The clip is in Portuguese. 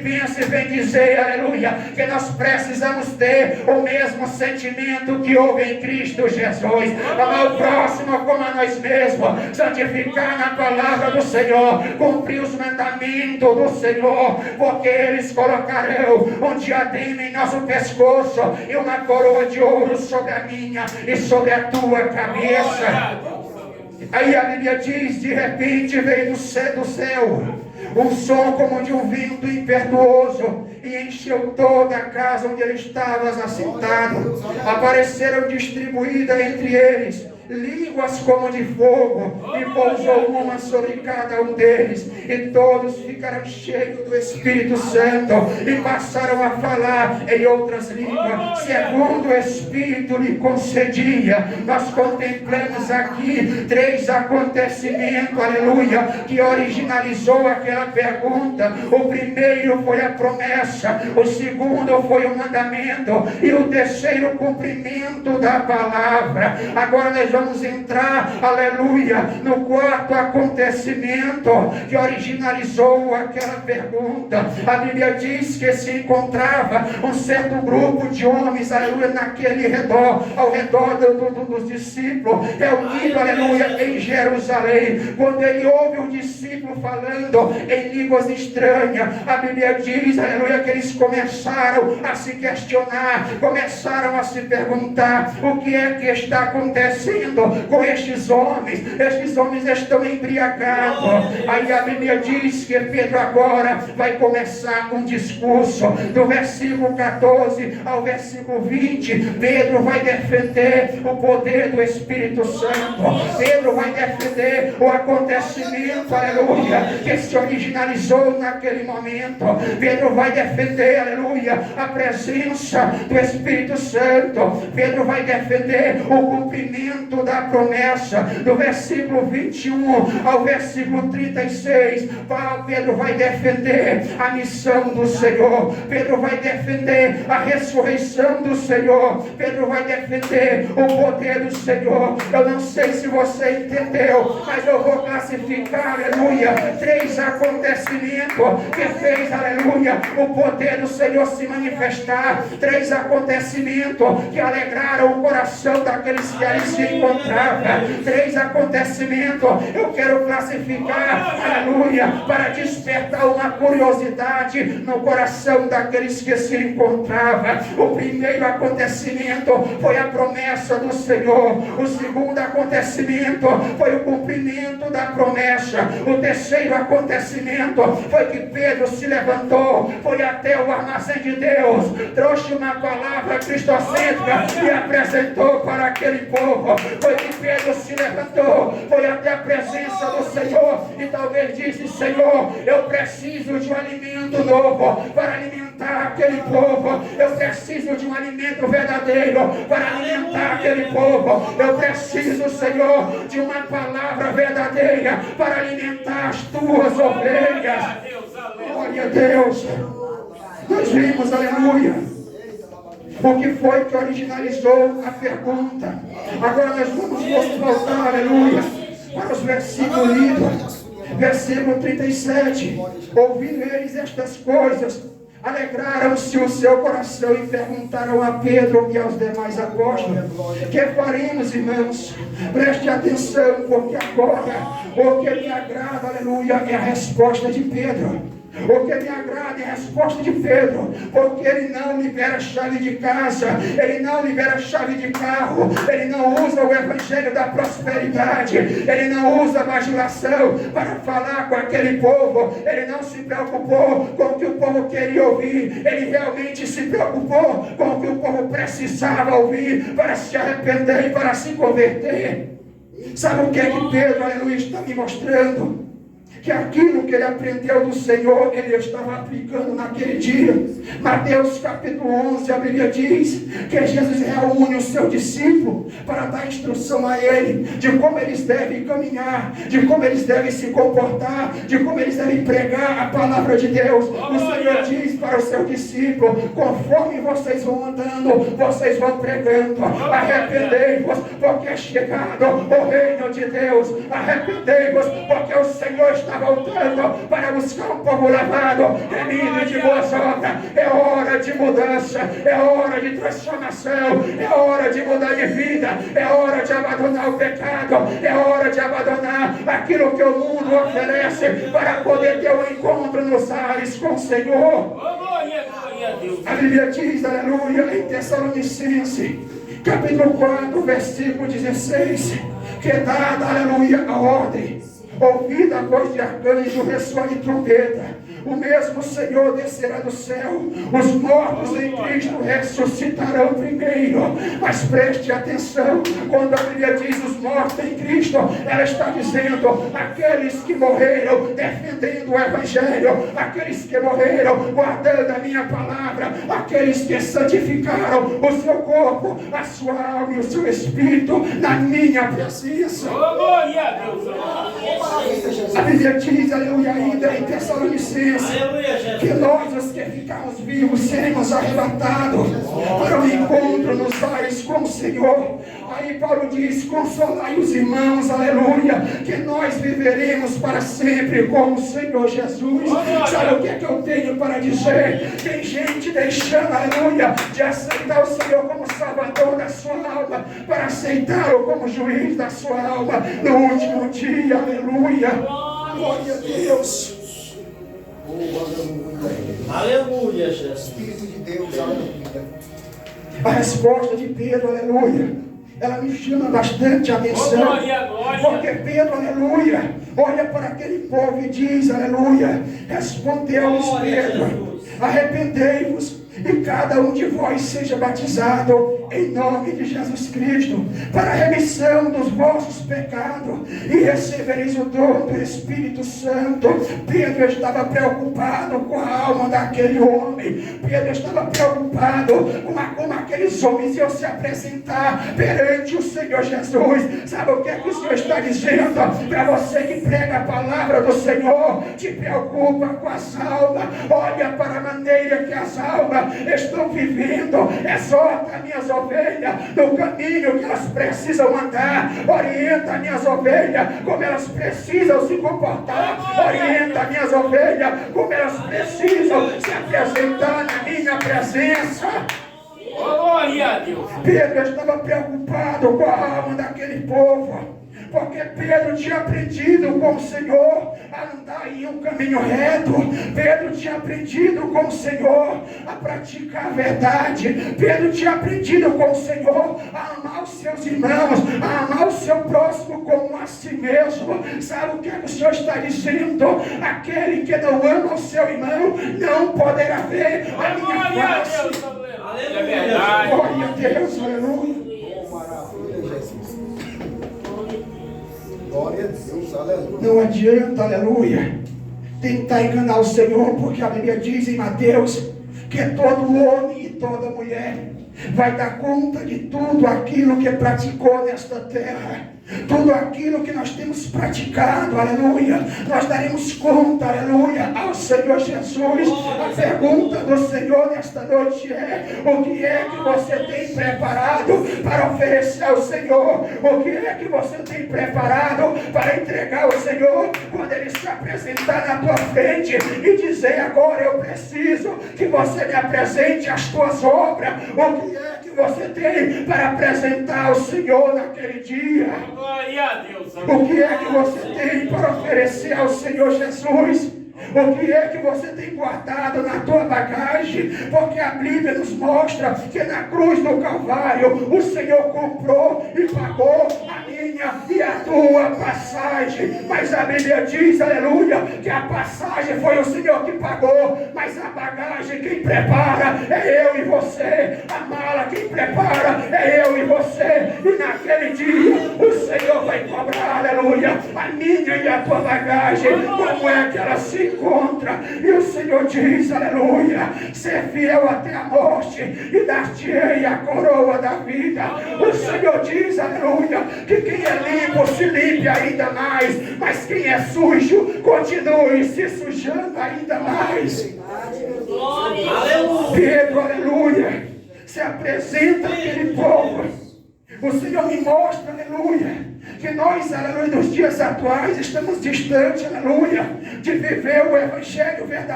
Filipenses vem dizer, aleluia, que nós precisamos ter o mesmo sentimento que houve em Cristo Jesus. Amar o próximo como a nós mesmos, santificar na palavra do Senhor, cumprir os mandamentos do Senhor, porque eles colocarão um diadema em nosso pescoço e uma coroa de ouro sobre a minha e sobre a tua cabeça. Aí a Bíblia diz, de repente veio do céu um som como de um vento impetuoso e encheu toda a casa onde ele estava assentado. Apareceram distribuídas entre eles línguas como de fogo, e pousou uma sobre cada um deles, e todos ficaram cheios do Espírito Santo, e passaram a falar em outras línguas, segundo o Espírito lhe concedia. Nós contemplamos aqui 3 acontecimentos, aleluia, que originalizou aquela pergunta. O primeiro foi a promessa, o segundo foi o mandamento, e o terceiro o cumprimento da palavra. Agora nós vamos entrar, aleluia, no 4º acontecimento que originalizou aquela pergunta. A Bíblia diz que se encontrava um certo grupo de homens, aleluia, naquele redor, ao redor dos discípulos, reunido, aleluia, em Jerusalém. Quando ele ouve um discípulo falando em línguas estranhas, a Bíblia diz, aleluia, que eles começaram a se questionar, começaram a se perguntar: o que é que está acontecendo com estes homens? Estes homens estão embriagados. Aí a Bíblia diz que Pedro agora vai começar um discurso. Do versículo 14 ao versículo 20, Pedro vai defender o poder do Espírito Santo. Pedro vai defender o acontecimento, aleluia, que se originalizou naquele momento. Pedro vai defender, aleluia, a presença do Espírito Santo. Pedro vai defender o cumprimento da promessa. Do versículo 21 ao versículo 36, Pedro vai defender a missão do Senhor. Pedro vai defender a ressurreição do Senhor. Pedro vai defender o poder do Senhor. Eu não sei se você entendeu, mas eu vou classificar, aleluia, 3 acontecimentos que fez, aleluia, o poder do Senhor se manifestar. 3 acontecimentos que alegraram o coração daqueles que ali se encontravam. 3 acontecimentos eu quero classificar, aleluia, para despertar uma curiosidade no coração daqueles que se encontravam. O primeiro acontecimento foi a promessa do Senhor. O segundo acontecimento foi o cumprimento da promessa. O terceiro acontecimento foi que Pedro se levantou, foi até o armazém de Deus, trouxe uma palavra cristocêntrica e apresentou para aquele povo. Foi que Pedro se levantou, foi até a presença do Senhor e talvez disse: Senhor, eu preciso de um alimento novo para alimentar aquele povo. Eu preciso de um alimento verdadeiro para alimentar aquele povo. Eu preciso, Senhor, de uma palavra verdadeira para alimentar as tuas ovelhas. Glória a Deus. Nós vimos, aleluia, o que foi que originalizou a pergunta. Agora nós vamos voltar, aleluia, para os versículos lidos. Versículo 37. Ouvindo eles estas coisas, alegraram-se o seu coração e perguntaram a Pedro e aos demais apóstolos: que faremos, irmãos? Preste atenção, porque agora o que me agrada, aleluia, é a resposta de Pedro. O que me agrada é a resposta de Pedro, porque ele não libera chave de casa, ele não libera chave de carro, ele não usa o evangelho da prosperidade, ele não usa a bajulação para falar com aquele povo. Ele não se preocupou com o que o povo queria ouvir, ele realmente se preocupou com o que o povo precisava ouvir para se arrepender e para se converter. Sabe o que é que Pedro, aleluia, está me mostrando? Que aquilo que ele aprendeu do Senhor, ele estava aplicando naquele dia. Mateus capítulo 11, a Bíblia diz que Jesus reúne os seus discípulos para dar instrução a ele, de como eles devem caminhar, de como eles devem se comportar, de como eles devem pregar a palavra de Deus. O Senhor diz para os seus discípulos: conforme vocês vão andando, vocês vão pregando. Arrependei-vos, porque é chegado o reino de Deus. Arrependei-vos, porque o Senhor está voltando para buscar um povo lavado, remido de boas obras. É hora de mudança, é hora de transformação, é hora de mudar de vida, é hora de abandonar o pecado, é hora de abandonar aquilo que o mundo oferece para poder ter um encontro nos ares com o Senhor. A Bíblia diz, aleluia, em Tessalonicenses, capítulo 4, versículo 16, que é dada, aleluia, a ordem: ouvida a voz de arcanjo, ressoa de trombeta, o mesmo Senhor descerá do céu, os mortos em Cristo ressuscitarão primeiro. Mas preste atenção, quando a Bíblia diz os mortos em Cristo, ela está dizendo aqueles que morreram defendendo o Evangelho, aqueles que morreram guardando a minha palavra, aqueles que santificaram o seu corpo, a sua alma e o seu espírito na minha presença. A Bíblia diz, aleluia, ainda em Tessalonicenses, que nós, os que ficarmos vivos, seremos arrebatados para o encontro nos ares com o Senhor. Aí Paulo diz: consolai os irmãos, aleluia, que nós viveremos para sempre com o Senhor Jesus. Sabe o que é que eu tenho para dizer? Tem gente deixando, aleluia, de aceitar o Senhor como Salvador da sua alma, para aceitá-lo como juiz da sua alma no último dia, aleluia. Glória a Deus. Aleluia, Jesus. Espírito de Deus, aleluia. A resposta de Pedro, aleluia, ela me chama bastante atenção. Porque Pedro, aleluia, olha para aquele povo e diz, aleluia, respondeu-lhes Pedro: arrependei-vos e cada um de vós seja batizado em nome de Jesus Cristo para a remissão dos vossos pecados e recebereis o dom do Espírito Santo. Pedro estava preocupado com a alma daquele homem. Pedro estava preocupado com como aqueles homens iam se apresentar perante o Senhor Jesus. Sabe o que é que o Senhor está dizendo? Para você que prega a palavra do Senhor, te preocupa com as almas, olha para a maneira que as almas estão vivendo, exorta minhas ovelhas no caminho que elas precisam andar, orienta minhas ovelhas como elas precisam se comportar, orienta minhas ovelhas como elas precisam se apresentar na minha presença. Glória a Deus. Pedro estava preocupado com a alma daquele povo, porque Pedro tinha aprendido com o Senhor a andar em um caminho reto. Pedro tinha aprendido com o Senhor a praticar a verdade. Pedro tinha aprendido com o Senhor a amar os seus irmãos, a amar o seu próximo como a si mesmo. Sabe o que o Senhor está dizendo? Aquele que não ama o seu irmão não poderá ver a minha face. É verdade. Glória a Deus, aleluia. Glória a Deus, aleluia. Não adianta, aleluia, tentar enganar o Senhor, porque a Bíblia diz em Mateus que todo homem e toda mulher vai dar conta de tudo aquilo que praticou nesta terra. Tudo aquilo que nós temos praticado, aleluia, nós daremos conta, aleluia, ao Senhor Jesus. A pergunta do Senhor nesta noite é: o que é que você tem preparado para oferecer ao Senhor? O que é que você tem preparado para entregar ao Senhor quando Ele se apresentar na tua frente e dizer: agora eu preciso que você me apresente as tuas obras? O que é que você tem para apresentar ao Senhor naquele dia? Glória a Deus. O que é que você tem para oferecer ao Senhor Jesus? O que é que você tem guardado na tua bagagem? Porque a Bíblia nos mostra que na cruz do Calvário o Senhor comprou e pagou a minha e a tua passagem. Mas a Bíblia diz, aleluia, que a passagem foi o Senhor que pagou, mas a bagagem quem prepara é eu e você. A mala quem prepara é eu e você. E naquele dia o Senhor vai cobrar, aleluia, a minha e a tua bagagem. Como é que ela se encontra? E o Senhor diz, aleluia, ser fiel até a morte e dar-te-ei a coroa da vida. O Senhor diz, aleluia, que quem é limpo se limpe ainda mais, mas quem é sujo continue se sujando ainda mais. Pedro, aleluia, se apresenta àquele povo. O Senhor me mostra, aleluia, que nós, aleluia, nos dias atuais estamos distantes, aleluia, de viver o Evangelho verdadeiro.